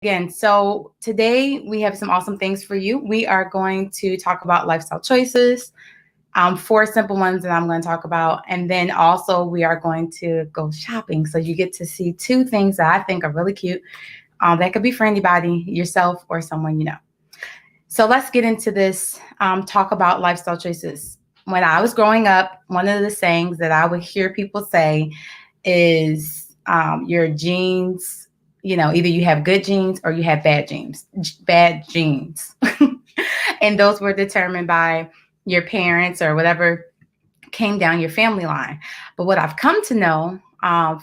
again. So today we have some awesome things for you. We are going to talk about lifestyle choices, four simple ones that I'm going to talk about. And then also we are going to go shopping. So you get to see two things that I think are really cute. That could be for anybody, yourself or someone you know. So let's get into this, talk about lifestyle choices. When I was growing up, one of the sayings that I would hear people say is your genes, either you have good genes or you have bad genes. And those were determined by your parents or whatever came down your family line. But what I've come to know,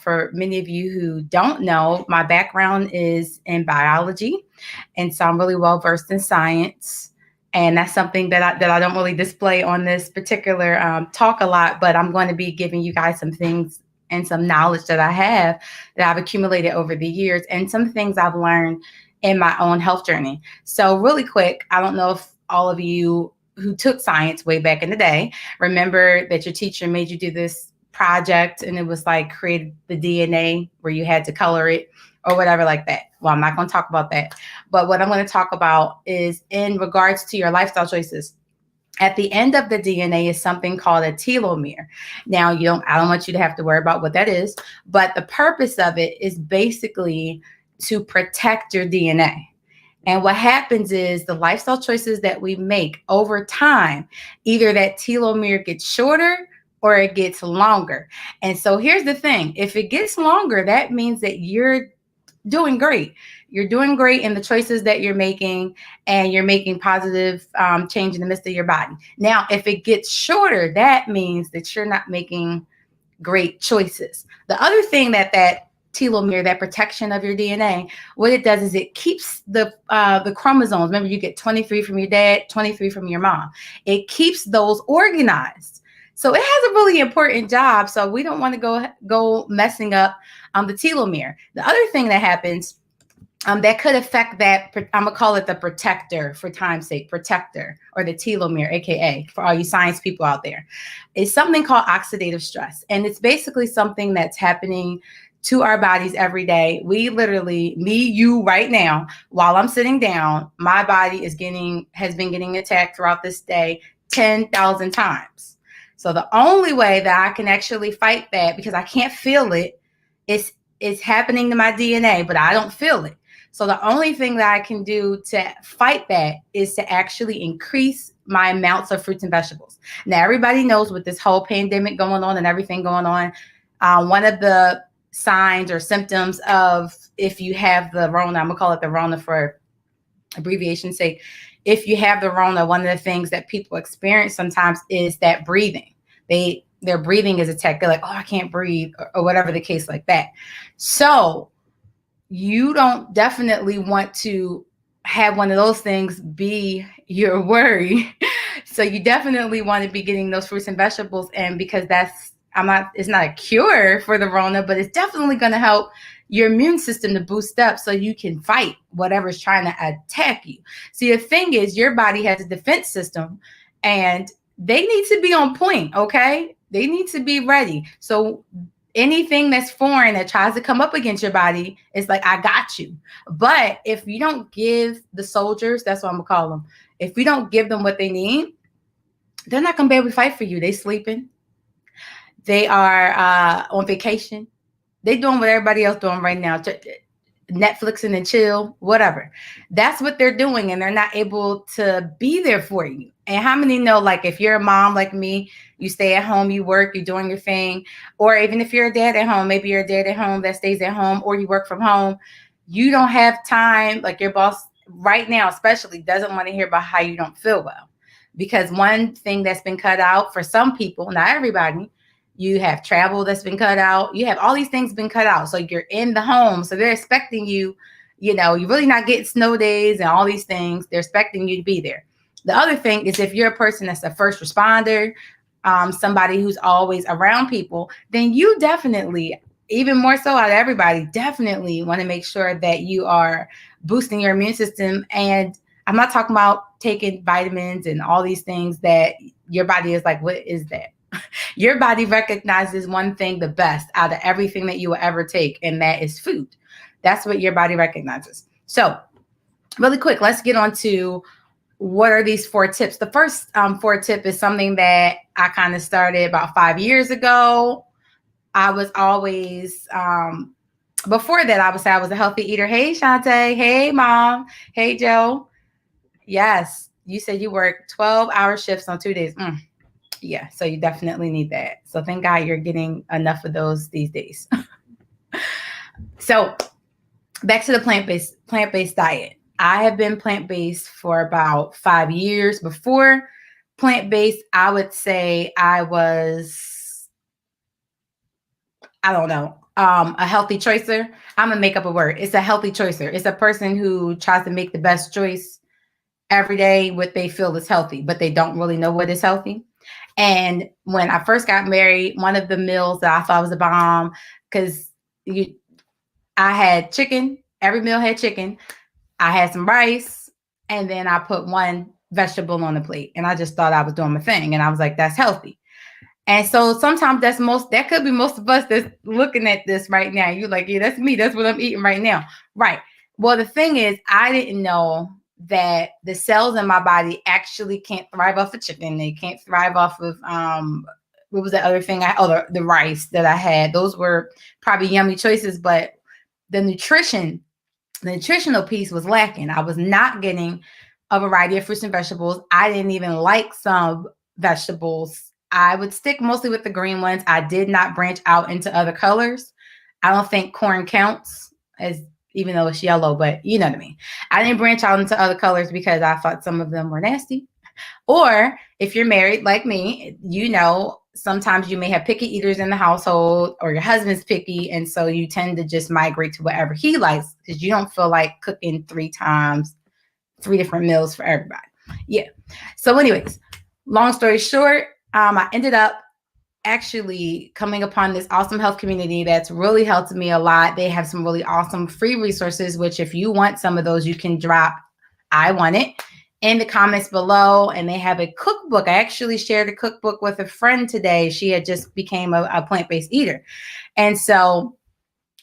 for many of you who don't know, my background is in biology, and so I'm really well versed in science. And that's something that I don't really display on this particular talk a lot, but I'm going to be giving you guys some things and some knowledge that I have that I've accumulated over the years, and some things I've learned in my own health journey. So really quick, I don't know if all of you who took science way back in the day remember that your teacher made you do this project, and it was like create the DNA where you had to color it or whatever like that. Well, I'm not going to talk about that. But what I'm going to talk about is in regards to your lifestyle choices. At the end of the DNA is something called a telomere. Now, I don't want you to have to worry about what that is, but the purpose of it is basically to protect your DNA. And what happens is the lifestyle choices that we make over time, either that telomere gets shorter or it gets longer. And so here's the thing. If it gets longer, that means that you're doing great. You're doing great in the choices that you're making, and you're making positive change in the midst of your body. Now, if it gets shorter, that means that you're not making great choices. The other thing that telomere, that protection of your DNA, what it does is it keeps the chromosomes. Remember, you get 23 from your dad, 23 from your mom. It keeps those organized. So it has a really important job. So we don't want to go messing up the telomere. The other thing that happens that could affect that, I'm going to call it the protector for time's sake, protector, or the telomere, AKA, for all you science people out there, is something called oxidative stress. And it's basically something that's happening to our bodies every day. We literally, you right now, while I'm sitting down, my body has been getting attacked throughout this day 10,000 times. So the only way that I can actually fight that, because I can't feel it, it's happening to my DNA, but I don't feel it. So the only thing that I can do to fight that is to actually increase my amounts of fruits and vegetables. Now, everybody knows with this whole pandemic going on and everything going on, one of the signs or symptoms of, if you have the Rona, I'm going to call it the Rona for abbreviation's sake. If you have the Rona, one of the things that people experience sometimes is that breathing. Their breathing is attacked. They're like, oh, I can't breathe, or whatever the case like that. So you don't definitely want to have one of those things be your worry. So you definitely want to be getting those fruits and vegetables. And because it's not a cure for the Rona, but it's definitely going to help your immune system to boost up so you can fight whatever's trying to attack you. See, the thing is, your body has a defense system, and they need to be on point, okay? They need to be ready. So anything that's foreign that tries to come up against your body, it's like, I got you. But if you don't give the soldiers, that's what I'm going to call them, if we don't give them what they need, they're not going to be able to fight for you. They sleeping. They are on vacation. They're doing what everybody else doing right now, Netflixing and chill, whatever. That's what they're doing, and they're not able to be there for you. And how many know, like, if you're a mom like me, you stay at home, you work, you're doing your thing, or even if you're a dad at home, maybe you're a dad at home that stays at home, or you work from home, you don't have time, like your boss right now especially doesn't want to hear about how you don't feel well. Because one thing that's been cut out for some people, not everybody, you have travel that's been cut out. You have all these things been cut out. So you're in the home. So they're expecting you, you're really not getting snow days and all these things. They're expecting you to be there. The other thing is, if you're a person that's a first responder, somebody who's always around people, then you definitely, even more so out of everybody, definitely want to make sure that you are boosting your immune system. And I'm not talking about taking vitamins and all these things that your body is like, what is that? Your body recognizes one thing the best out of everything that you will ever take, and that is food. That's what your body recognizes. So really quick, let's get on to what are these 4 tips. The first 4 tip is something that I kind of started about 5 years ago. I was always, before that, I would say I was a healthy eater. Hey, Shantae. Hey, Mom. Hey, Joe. Yes, you said you work 12-hour shifts on 2 days. Yeah, so you definitely need that. So thank God you're getting enough of those these days. So back to the plant-based diet. I have been plant-based for about 5 years. Before plant-based, I would say I was, I don't know, a healthy choicer. I'm gonna make up a word. It's a healthy choicer. It's a person who tries to make the best choice every day, what they feel is healthy, but they don't really know what is healthy. And when I first got married, one of the meals that I thought was a bomb, because I had chicken. Every meal had chicken. I had some rice, and then I put one vegetable on the plate. And I just thought I was doing my thing. And I was like, that's healthy. And so sometimes that could be most of us that's looking at this right now. You're like, yeah, that's me. That's what I'm eating right now. Right. Well, the thing is, I didn't know that the cells in my body actually can't thrive off of chicken. They can't thrive off of, what was the other thing? The rice that I had. Those were probably yummy choices, but the nutritional piece was lacking. I was not getting a variety of fruits and vegetables. I didn't even like some vegetables. I would stick mostly with the green ones. I did not branch out into other colors. I don't think corn counts, as even though it's yellow, but you know what I mean. I didn't branch out into other colors because I thought some of them were nasty. Or if you're married like me, you know, sometimes you may have picky eaters in the household, or your husband's picky. And so you tend to just migrate to whatever he likes because you don't feel like cooking 3 times, 3 different meals for everybody. Yeah. So anyways, long story short, I ended up actually coming upon this awesome health community that's really helped me a lot. They have some really awesome free resources, which if you want some of those, you can drop I want it in the comments below. And they have a cookbook. I actually shared a cookbook with a friend today. She had just became a plant-based eater. And so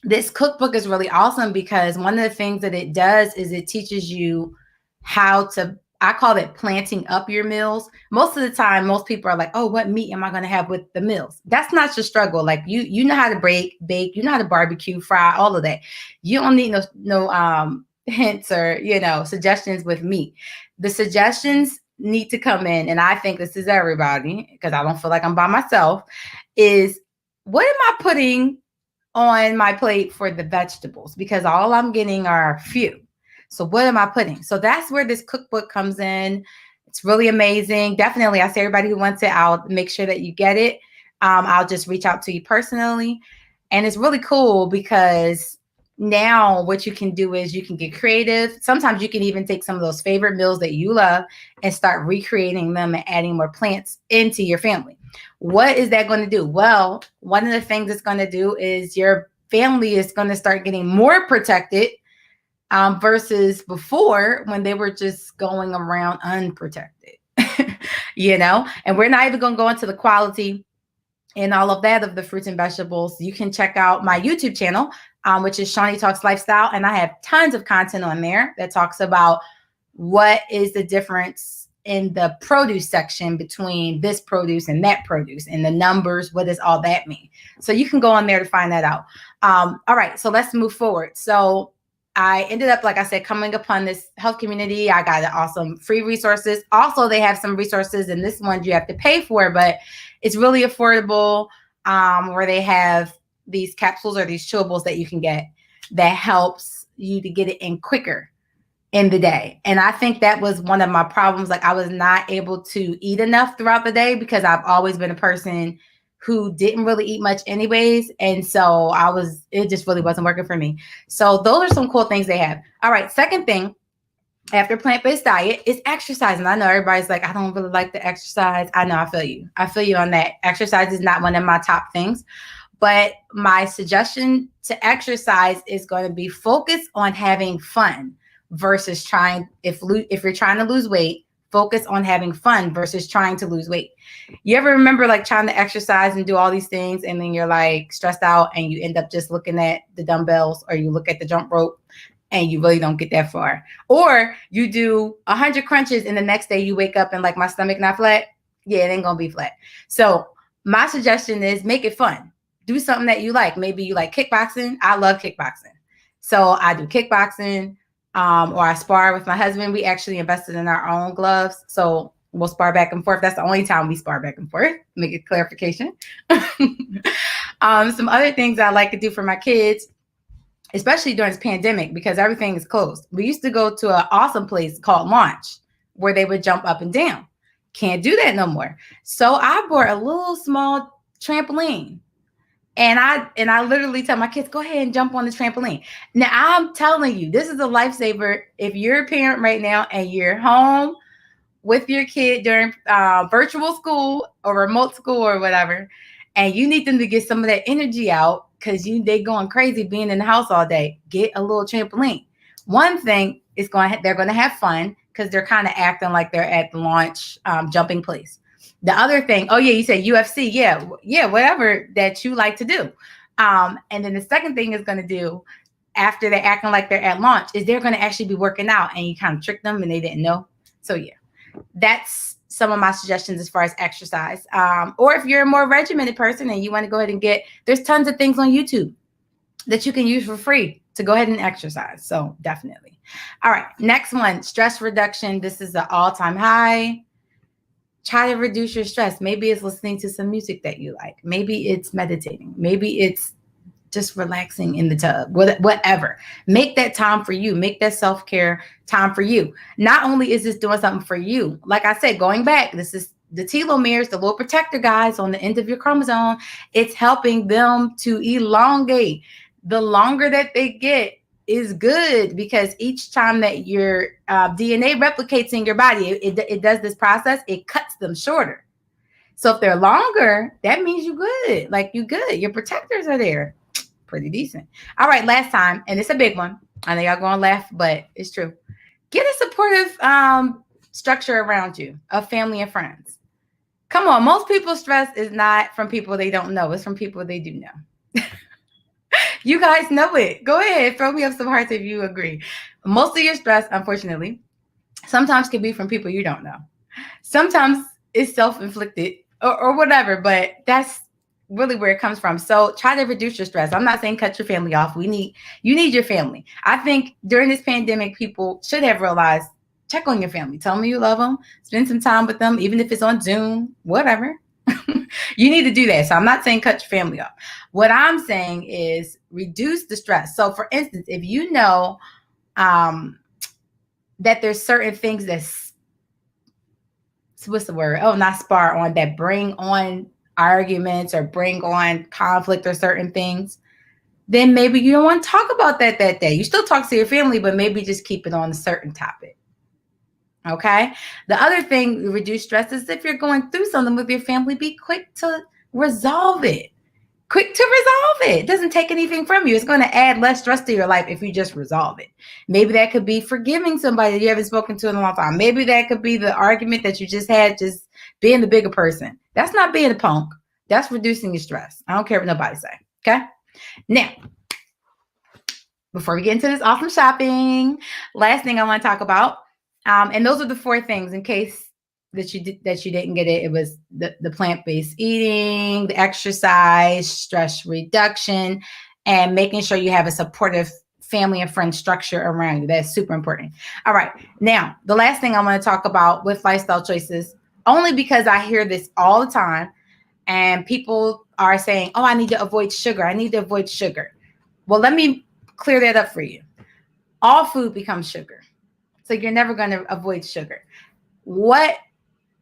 this cookbook is really awesome because one of the things that it does is it teaches you how to, I call it planting up your meals. Most of the time, most people are like, oh, what meat am I going to have with the meals? That's not your struggle. Like you know how to bake, you know how to barbecue, fry, all of that. You don't need no hints or, suggestions with meat. The suggestions need to come in. And I think this is everybody, because I don't feel like I'm by myself, is what am I putting on my plate for the vegetables? Because all I'm getting are few. So what am I putting? So that's where this cookbook comes in. It's really amazing. Definitely, I say everybody who wants it, I'll make sure that you get it. I'll just reach out to you personally. And it's really cool because now what you can do is you can get creative. Sometimes you can even take some of those favorite meals that you love and start recreating them and adding more plants into your family. What is that going to do? Well, one of the things it's going to do is your family is going to start getting more protected versus before when they were just going around unprotected, and we're not even going to go into the quality and all of that of the fruits and vegetables. You can check out my YouTube channel, which is Shawnee Talks Lifestyle. And I have tons of content on there that talks about what is the difference in the produce section between this produce and that produce and the numbers. What does all that mean? So you can go on there to find that out. All right, so let's move forward. So I ended up, like I said, coming upon this health community. I got awesome free resources. Also, they have some resources, and this one you have to pay for, but it's really affordable, where they have these capsules or these chewables that you can get that helps you to get it in quicker in the day. And I think that was one of my problems. Like I was not able to eat enough throughout the day because I've always been a person who didn't really eat much anyways. And so it just really wasn't working for me. So those are some cool things they have. All right. Second thing after plant-based diet is exercise. And I know everybody's like, I don't really like to exercise. I know, I feel you. I feel you on that. Exercise is not one of my top things. But my suggestion to exercise is going to be focus on having fun versus if you're trying to lose weight, focus on having fun versus trying to lose weight. You ever remember like trying to exercise and do all these things and then you're like stressed out and you end up just looking at the dumbbells or you look at the jump rope and you really don't get that far. Or you do 100 crunches and the next day you wake up and like, my stomach not flat. Yeah, it ain't gonna be flat. So my suggestion is make it fun. Do something that you like. Maybe you like kickboxing. I love kickboxing. So I do kickboxing, or I spar with my husband. We actually invested in our own gloves. So we'll spar back and forth. That's the only time we spar back and forth. Make it clarification. Some other things I like to do for my kids, especially during this pandemic, because everything is closed. We used to go to an awesome place called Launch where they would jump up and down. Can't do that no more. So I bought a little small trampoline. And I literally tell my kids, go ahead and jump on the trampoline. Now, I'm telling you, this is a lifesaver. If you're a parent right now and you're home with your kid during virtual school or remote school or whatever, and you need them to get some of that energy out because they going crazy being in the house all day, get a little trampoline. One thing is they're going to have fun because they're kind of acting like they're at the Launch jumping place. The other thing, oh yeah, you said UFC, yeah, whatever that you like to do. And then the second thing is going to do after they're acting like they're at Launch is they're going to actually be working out, and you kind of trick them and they didn't know. So yeah, that's some of my suggestions as far as exercise. Or if you're a more regimented person and you want to go ahead and there's tons of things on YouTube that you can use for free to go ahead and exercise. So definitely. All right, next one, stress reduction. This is the all-time high. Try to reduce your stress. Maybe it's listening to some music that you like. Maybe it's meditating. Maybe it's just relaxing in the tub, whatever. Make that time for you. Make that self-care time for you. Not only is this doing something for you, like I said, going back, this is the telomeres, the little protector guys on the end of your chromosome. It's helping them to elongate. The longer that they get is good, because each time that your DNA replicates in your body, it does this process, it cuts them shorter. So if they're longer, that means you're good. Like, you good. Your protectors are there. Pretty decent. All right, last time, and it's a big one. I know y'all gonna laugh, but it's true. Get a supportive structure around you of family and friends. Come on, most people's stress is not from people they don't know. It's from people they do know. You guys know it. Go ahead, throw me up some hearts if you agree. Most of your stress, unfortunately, sometimes can be from people you don't know. Sometimes it's self-inflicted or whatever, but that's really where it comes from. So try to reduce your stress. I'm not saying cut your family off. You need your family. I think during this pandemic, people should have realized, check on your family. Tell them you love them. Spend some time with them, even if it's on Zoom, whatever. You need to do that. So I'm not saying cut your family off. What I'm saying is reduce the stress. So for instance, if you know that there's certain things that's, what's the word? Oh, not spar on, that bring on arguments or bring on conflict or certain things, then maybe you don't want to talk about that day. You still talk to your family, but maybe just keep it on a certain topic. Okay. The other thing to reduce stress is if you're going through something with your family, be quick to resolve it. Quick to resolve it. It doesn't take anything from you. It's going to add less stress to your life if you just resolve it. Maybe that could be forgiving somebody that you haven't spoken to in a long time. Maybe that could be the argument that you just had, just being the bigger person. That's not being a punk. That's reducing your stress. I don't care what nobody say. Okay. Now, before we get into this awesome shopping, last thing I want to talk about, and those are the 4 things in case that you didn't get it. It was the plant-based eating, the exercise, stress reduction, and making sure you have a supportive family and friend structure around you. That's super important. All right. Now, the last thing I want to talk about with lifestyle choices, only because I hear this all the time, and people are saying, oh, I need to avoid sugar. I need to avoid sugar. Well, let me clear that up for you. All food becomes sugar. So you're never going to avoid sugar. What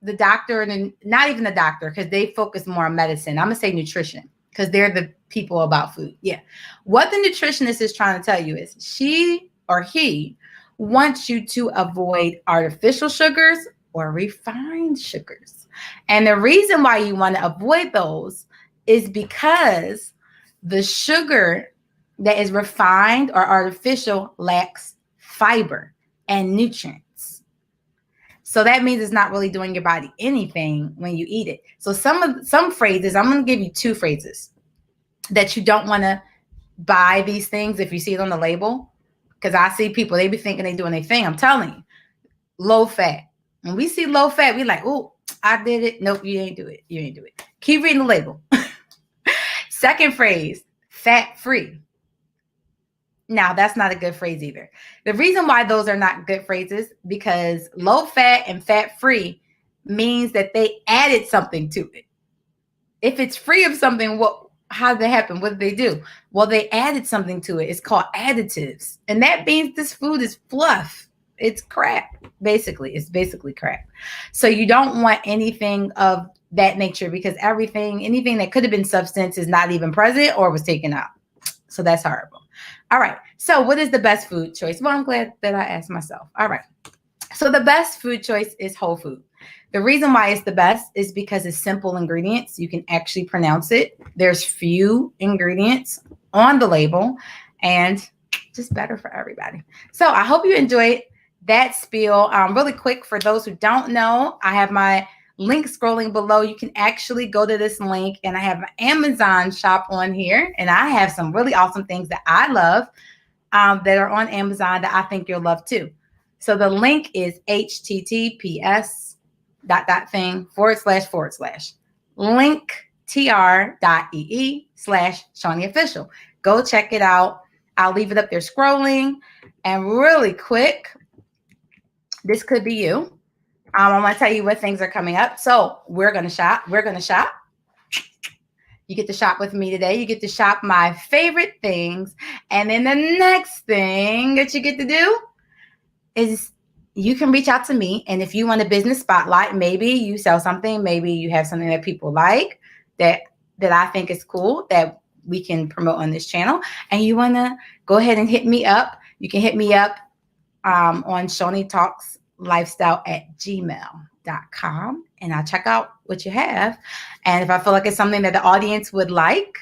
the doctor, and not even the doctor, because they focus more on medicine. I'm going to say nutrition, because they're the people about food. Yeah. What the nutritionist is trying to tell you is she or he wants you to avoid artificial sugars or refined sugars. And the reason why you want to avoid those is because the sugar that is refined or artificial lacks fiber and nutrients. So that means it's not really doing your body anything when you eat it. So some phrases, I'm going to give you 2 phrases that you don't want to buy these things if you see it on the label. because I see people, they be thinking they doing their thing. I'm telling you, low fat. When we see low fat, we like, oh, I did it. Nope, you ain't do it. You ain't do it. Keep reading the label. Second phrase, fat free. Now, that's not a good phrase either. The reason why those are not good phrases, because low fat and fat free means that they added something to it. If it's free of something, how did that happen? What did they do? Well, they added something to it. It's called additives. And that means this food is fluff. It's crap, basically. It's basically crap. So you don't want anything of that nature, because anything that could have been substance is not even present or was taken out. So that's horrible. All right. So what is the best food choice? Well, I'm glad that I asked myself. All right. So the best food choice is whole food. The reason why it's the best is because it's simple ingredients. You can actually pronounce it. There's few ingredients on the label, and just better for everybody. So I hope you enjoyed that spiel. Really quick, for those who don't know, I have my link scrolling below. You can actually go to this link, and I have an Amazon shop on here, and I have some really awesome things that I love that are on Amazon that I think you'll love too. So the link is https://linktr.ee/ShawneeOfficial. Go check it out. I'll leave it up there scrolling. And really quick, this could be you. I'm going to tell you what things are coming up. So we're going to shop. You get to shop with me today. You get to shop my favorite things. And then the next thing that you get to do is you can reach out to me. And if you want a business spotlight, maybe you sell something, maybe you have something that people like that I think is cool that we can promote on this channel, and you want to go ahead and hit me up, you can hit me up on shawneetalkslifestyle@gmail.com, and I'll check out what you have. And if I feel like it's something that the audience would like,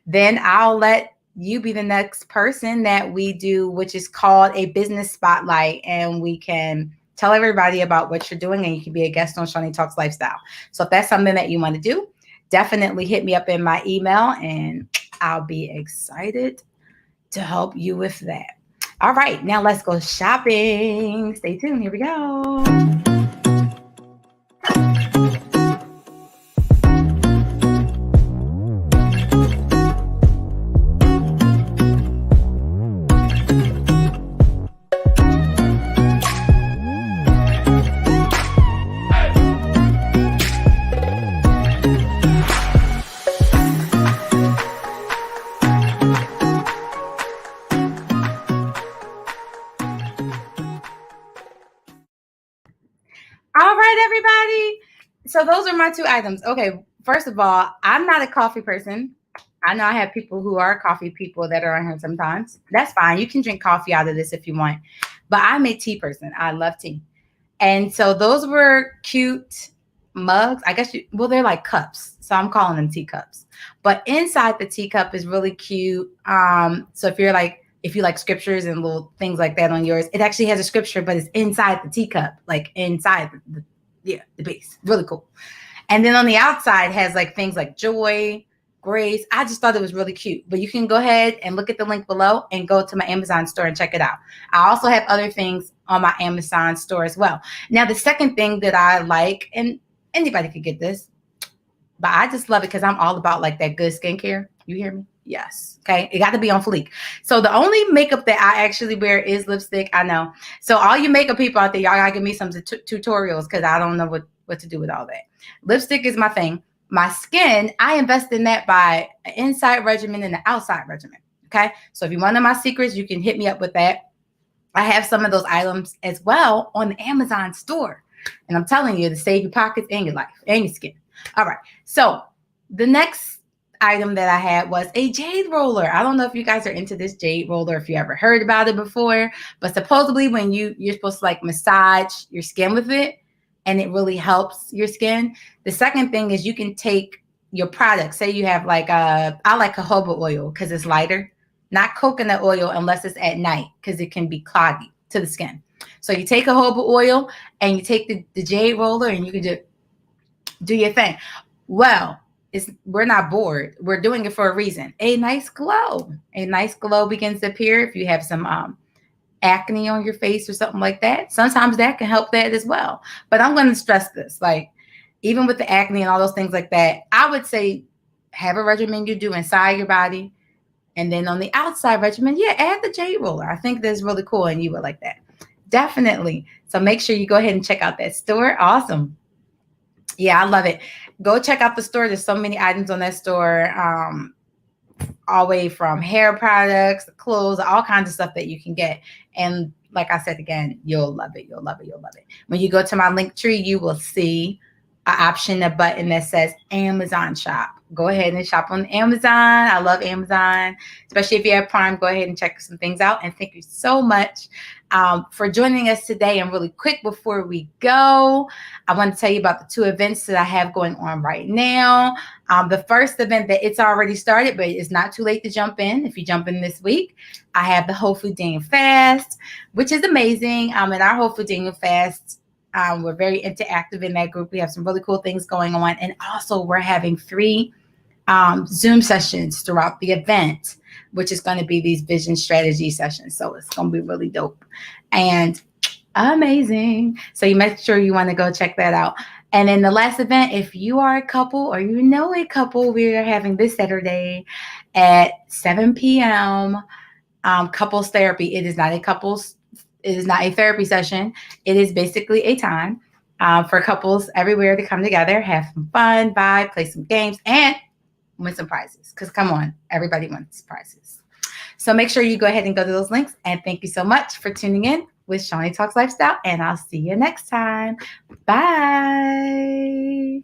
then I'll let you be the next person that we do, which is called a business spotlight, and we can tell everybody about what you're doing, and you can be a guest on Shawnee Talks Lifestyle. So if that's something that you want to do, definitely hit me up in my email, and I'll be excited to help you with that. All right, now let's go shopping. Stay tuned. Here we go. All right, everybody. So those are my two items. Okay, first of all, I'm not a coffee person. I know I have people who are coffee people that are on here sometimes. That's fine. You can drink coffee out of this if you want. But I'm a tea person. I love tea. And so those were cute mugs. I guess they're like cups. So I'm calling them teacups. But inside the teacup is really cute. So if you like scriptures and little things like that on yours, it actually has a scripture, but it's inside the teacup, like inside the base. Really cool. And then on the outside has like things like joy, grace. I just thought it was really cute. But you can go ahead and look at the link below and go to my Amazon store and check it out. I also have other things on my Amazon store as well. Now, the second thing that I like, and anybody could get this, but I just love it because I'm all about like that good skincare. You hear me? Yes. Okay. It got to be on fleek. So the only makeup that I actually wear is lipstick. I know. So all you makeup people out there, y'all got to give me some tutorials because I don't know what to do with all that. Lipstick is my thing. My skin, I invest in that by an inside regimen and an outside regimen. Okay. So if you want to know my secrets, you can hit me up with that. I have some of those items as well on the Amazon store. And I'm telling you to save your pockets and your life and your skin. All right. So the next item that I had was a Jade Roller. I don't know if you guys are into this Jade Roller, if you ever heard about it before, but supposedly when you're supposed to like massage your skin with it, and it really helps your skin. The second thing is you can take your product. Say you have like I like jojoba oil because it's lighter, not coconut oil unless it's at night because it can be cloggy to the skin. So you take jojoba oil and you take the Jade Roller and you can just do your thing. Well, we're not bored. We're doing it for a reason. A nice glow begins to appear if you have some acne on your face or something like that, sometimes that can help that as well. But I'm going to stress this, like, even with the acne and all those things like that, I would say have a regimen you do inside your body. And then on the outside regimen, yeah, add the Jade Roller. I think that's really cool and you would like that. Definitely. So make sure you go ahead and check out that store. Awesome. Yeah, I love it. Go check out the store. There's so many items on that store. All the way from hair products, clothes, all kinds of stuff that you can get. And like I said again, you'll love it. You'll love it. You'll love it. When you go to my link tree, you will see an option, a button that says Amazon shop. Go ahead and shop on Amazon. I love Amazon, especially if you have Prime. Go ahead and check some things out. And thank you so much for joining us today. And really quick before we go, I want to tell you about the 2 events that I have going on right now. The first event that it's already started, but it's not too late to jump in. If you jump in this week, I have the Whole Food Daniel Fast, which is amazing. In our Whole Food Daniel Fast, we're very interactive in that group. We have some really cool things going on. And also we're having 3 Zoom sessions throughout the event, which is going to be these vision strategy sessions. So it's going to be really dope and amazing. So you make sure you want to go check that out. And then the last event, if you are a couple or you know a couple, we are having this Saturday at 7 p.m. Couples therapy. It is not a therapy session. It is basically a time for couples everywhere to come together, have some fun, vibe, play some games, and win some prizes. Because come on, everybody wants prizes. So make sure you go ahead and go to those links. And thank you so much for tuning in with Shawnee Talks Lifestyle. And I'll see you next time. Bye.